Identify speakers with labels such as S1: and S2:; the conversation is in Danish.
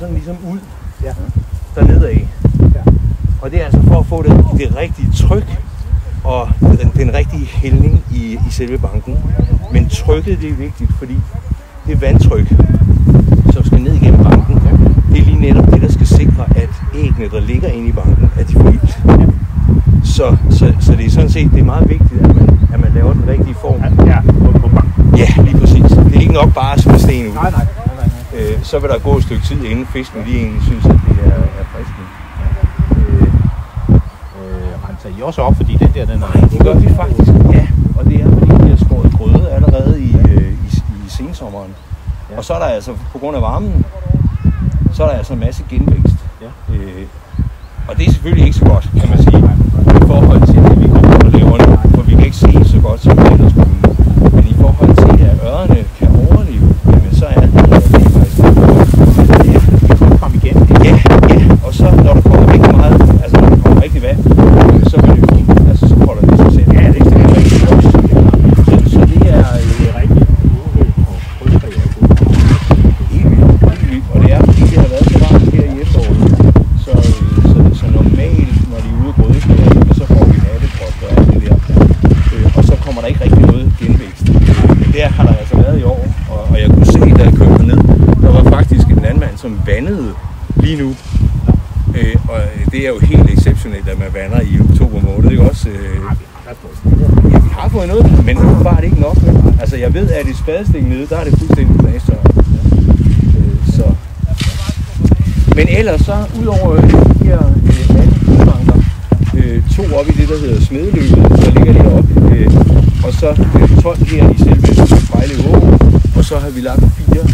S1: sådan ligesom ud
S2: Ja.
S1: dernede af.
S2: Ja.
S1: Og det er altså for at få det rigtige tryk og den rigtige hældning i selve banken. Men trykket, det er vigtigt, fordi det vandtryk, som skal ned igennem banken, det er lige netop det, der skal sikre, at æggene, der ligger inde i banken, at de får ilt. Så det er sådan set det er meget vigtigt, at man laver den rigtige form.
S2: Ja, på banken.
S1: Ja, lige præcis. Det er ikke nok bare at smide sten ud.
S2: Nej.
S1: Så vil der gå et stykke tid, inden fisken lige egentlig synes, at det er friskende.
S2: Renser I også op, fordi den er...
S1: Nej, det gør vi faktisk. Ja, og det er fordi, vi har skåret grøde allerede i sensommeren. Ja. Og så er der altså, på grund af varmen, så er der altså en masse genvækst.
S2: Ja.
S1: Og det er selvfølgelig ikke så godt, kan man sige, i forhold til det, vi kommer og laver nu. For vi kan ikke se så godt, som vi ellers kunne. Men i forhold til, at ørrene kan overleve, jamen så er det faktisk
S2: Vi kommer frem igen.
S1: Ja, og så når der kommer rigtig meget, altså når der kommer rigtig vand, så vil det fint, altså så holder det sig selv. Ja, det er rigtig godt. Så det er
S2: rigtig udhøb og krydstræ.
S1: helt vildt, og det er fordi det har været så varmt her i efteråret. Så normalt, når de er ude og grødeskære, så får vi nattefrost og alt det der. Og så kommer der ikke rigtig noget genvækst. Men det har der altså været i år, og jeg kunne se, da jeg kørte ned, der var faktisk en landmand, som vandede lige nu. Og det er jo helt exceptionelt, at man vander i oktober måned, ikke også? Ja, vi har fået noget, men nu var det ikke nok. Altså jeg ved, at i spadestik nede, der er det fuldstændig knastør. Så. Men ellers så, udover de her vandbanker, to op i det, der hedder Smedeløbet, der ligger deroppe, og så 12 her i selve Vejle Å, og så har vi lagt 4